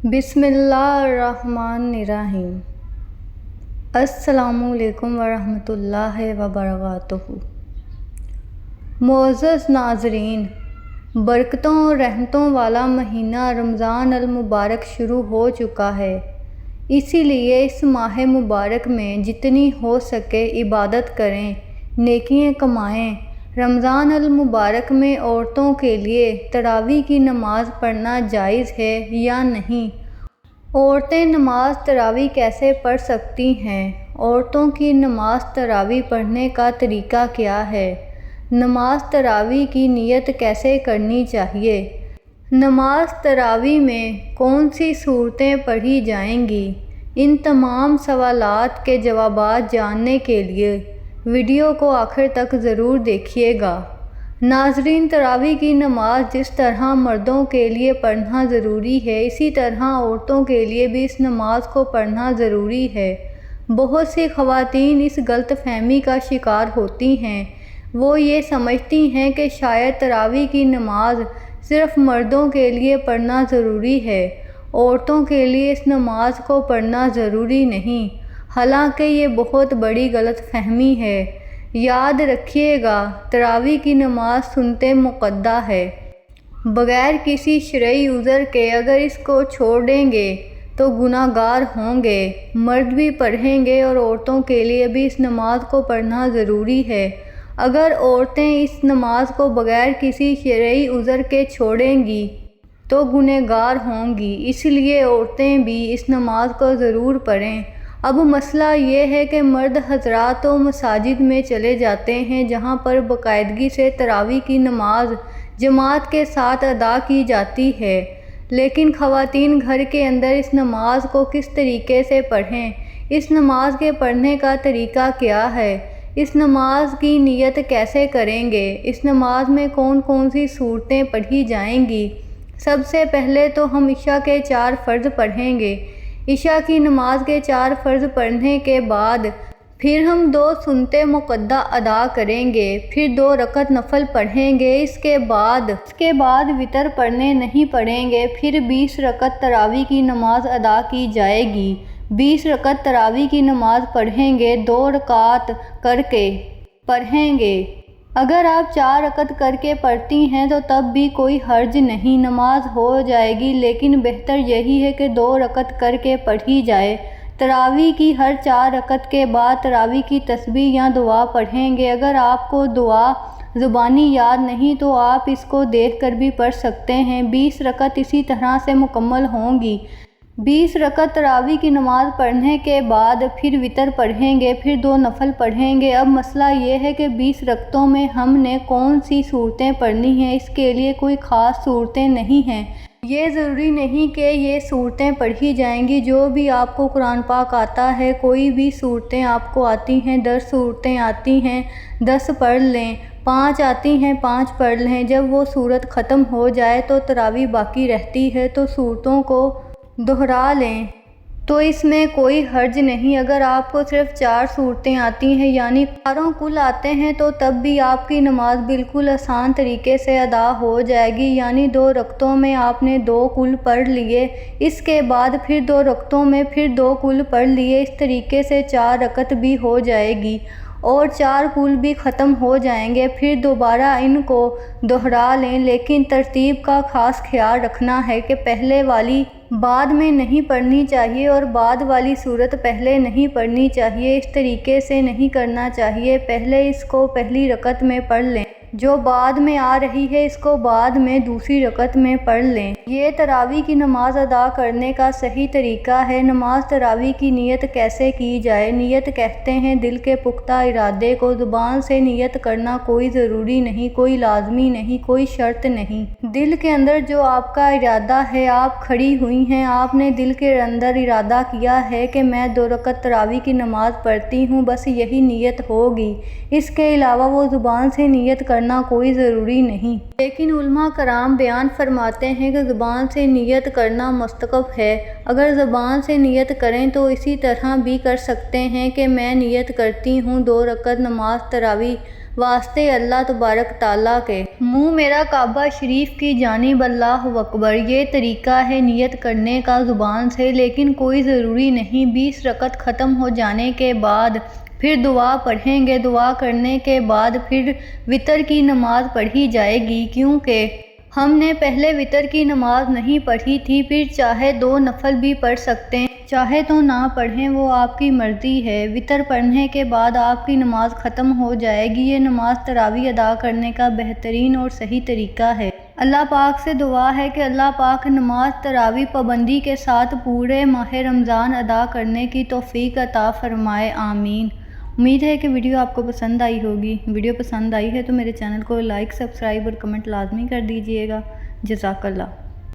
بسم اللہ الرحمن الرحیم۔ السلام علیکم ورحمۃ اللہ وبرکاتہ۔ معزز ناظرین، برکتوں اور رحمتوں والا مہینہ رمضان المبارک شروع ہو چکا ہے، اسی لیے اس ماہ مبارک میں جتنی ہو سکے عبادت کریں، نیکیاں کمائیں۔ رمضان المبارک میں عورتوں کے لیے تراویح کی نماز پڑھنا جائز ہے یا نہیں؟ عورتیں نماز تراویح کیسے پڑھ سکتی ہیں؟ عورتوں کی نماز تراویح پڑھنے کا طریقہ کیا ہے؟ نماز تراویح کی نیت کیسے کرنی چاہیے؟ نماز تراویح میں کون سی صورتیں پڑھی جائیں گی؟ ان تمام سوالات کے جوابات جاننے کے لیے ویڈیو کو آخر تک ضرور دیکھیے گا۔ ناظرین، تراویح کی نماز جس طرح مردوں کے لیے پڑھنا ضروری ہے، اسی طرح عورتوں کے لیے بھی اس نماز کو پڑھنا ضروری ہے۔ بہت سی خواتین اس غلط فہمی کا شکار ہوتی ہیں، وہ یہ سمجھتی ہیں کہ شاید تراویح کی نماز صرف مردوں کے لیے پڑھنا ضروری ہے، عورتوں کے لیے اس نماز کو پڑھنا ضروری نہیں، حالانکہ یہ بہت بڑی غلط فہمی ہے۔ یاد رکھیے گا، تراویح کی نماز سنت مؤکدہ ہے۔ بغیر کسی شرعی عذر کے اگر اس کو چھوڑ دیں گے تو گناہ گار ہوں گے۔ مرد بھی پڑھیں گے اور عورتوں کے لیے بھی اس نماز کو پڑھنا ضروری ہے۔ اگر عورتیں اس نماز کو بغیر کسی شرعی عذر کے چھوڑیں گی تو گناہ گار ہوں گی، اس لیے عورتیں بھی اس نماز کو ضرور پڑھیں۔ اب مسئلہ یہ ہے کہ مرد حضرات تو مساجد میں چلے جاتے ہیں جہاں پر باقاعدگی سے تراویح کی نماز جماعت کے ساتھ ادا کی جاتی ہے، لیکن خواتین گھر کے اندر اس نماز کو کس طریقے سے پڑھیں؟ اس نماز کے پڑھنے کا طریقہ کیا ہے؟ اس نماز کی نیت کیسے کریں گے؟ اس نماز میں کون کون سی صورتیں پڑھی جائیں گی؟ سب سے پہلے تو ہم عشاء کے 4 فرض پڑھیں گے۔ عشاء کی نماز کے 4 فرض پڑھنے کے بعد پھر ہم 2 سنت مؤکدہ ادا کریں گے، پھر 2 رکعت نفل پڑھیں گے۔ اس کے بعد وتر پڑھنے نہیں پڑیں گے، پھر 20 رکعت تراویح کی نماز ادا کی جائے گی۔ 20 رکعت تراویح کی نماز پڑھیں گے، 2 رکعت کر کے پڑھیں گے۔ اگر آپ 4 رکعت کر کے پڑھتی ہیں تو تب بھی کوئی حرج نہیں، نماز ہو جائے گی، لیکن بہتر یہی ہے کہ 2 رکعت کر کے پڑھی جائے۔ تراویح کی ہر 4 رکعت کے بعد تراویح کی تسبیح یا دعا پڑھیں گے۔ اگر آپ کو دعا زبانی یاد نہیں تو آپ اس کو دیکھ کر بھی پڑھ سکتے ہیں۔ 20 رکعت اسی طرح سے مکمل ہوں گی۔ 20 رکعت تراویح کی نماز پڑھنے کے بعد پھر وتر پڑھیں گے، پھر 2 نفل پڑھیں گے۔ اب مسئلہ یہ ہے کہ 20 رکعتوں میں ہم نے کون سی صورتیں پڑھنی ہیں؟ اس کے لیے کوئی خاص صورتیں نہیں ہیں۔ یہ ضروری نہیں کہ یہ صورتیں پڑھی جائیں گی، جو بھی آپ کو قرآن پاک آتا ہے، کوئی بھی صورتیں آپ کو آتی ہیں، 10 صورتیں آتی ہیں 10 پڑھ لیں، 5 آتی ہیں 5 پڑھ لیں۔ جب وہ صورت ختم ہو جائے تو تراویح باقی رہتی ہے تو صورتوں کو دہرا لیں، تو اس میں کوئی حرج نہیں۔ اگر آپ کو صرف 4 صورتیں آتی ہیں، یعنی چاروں کل آتے ہیں، تو تب بھی آپ کی نماز بالکل آسان طریقے سے ادا ہو جائے گی، یعنی 2 رکعتوں میں آپ نے 2 کل پڑھ لیے، اس کے بعد پھر 2 رکعتوں میں پھر 2 کل پڑھ لیے، اس طریقے سے 4 رکعت بھی ہو جائے گی اور 4 کل بھی ختم ہو جائیں گے۔ پھر دوبارہ ان کو دہرا لیں، لیکن ترتیب کا خاص خیال رکھنا ہے کہ پہلے والی بعد میں نہیں پڑھنی چاہیے اور بعد والی صورت پہلے نہیں پڑھنی چاہیے، اس طریقے سے نہیں کرنا چاہیے۔ پہلے اس کو پہلی رکعت میں پڑھ لیں، جو بعد میں آ رہی ہے اس کو بعد میں دوسری رکعت میں پڑھ لیں۔ یہ تراویح کی نماز ادا کرنے کا صحیح طریقہ ہے۔ نماز تراویح کی نیت کیسے کی جائے؟ نیت کہتے ہیں دل کے پختہ ارادے کو۔ زبان سے نیت کرنا کوئی ضروری نہیں، کوئی لازمی نہیں، کوئی شرط نہیں۔ دل کے اندر جو آپ کا ارادہ ہے، آپ کھڑی ہوئی ہیں، آپ نے دل کے اندر ارادہ کیا ہے کہ میں 2 رکعت تراویح کی نماز پڑھتی ہوں، بس یہی نیت ہوگی۔ اس کے علاوہ وہ زبان سے نیت کرنا کوئی ضروری نہیں۔ لیکن علماء کرام بیان فرماتے ہیں کہ زبان سے نیت کرنا مستحب ہے۔ اگر زبان سے نیت کریں تو اسی طرح بھی کر سکتے ہیں کہ میں نیت کرتی ہوں 2 رکعت نماز تراویح واسطے اللہ تبارک تعالیٰ کے۔ منہ میرا کعبہ شریف کی جانب اللہ اکبر، یہ طریقہ ہے نیت کرنے کا زبان سے، لیکن کوئی ضروری نہیں۔ 20 رکعت ختم ہو جانے کے بعد پھر دعا پڑھیں گے، دعا کرنے کے بعد پھر وتر کی نماز پڑھی جائے گی، کیونکہ ہم نے پہلے وتر کی نماز نہیں پڑھی تھی۔ پھر چاہے 2 نفل بھی پڑھ سکتے ہیں، چاہے تو نہ پڑھیں، وہ آپ کی مرضی ہے۔ وتر پڑھنے کے بعد آپ کی نماز ختم ہو جائے گی۔ یہ نماز تراویح ادا کرنے کا بہترین اور صحیح طریقہ ہے۔ اللہ پاک سے دعا ہے کہ اللہ پاک نماز تراویح پابندی کے ساتھ پورے ماہ رمضان ادا کرنے کی توفیق عطا فرمائے، آمین۔ امید ہے کہ ویڈیو آپ کو پسند آئی ہوگی۔ ویڈیو پسند آئی ہے تو میرے چینل کو لائک، سبسکرائب اور کمنٹ لازمی کر دیجیے گا۔ جزاک اللہ۔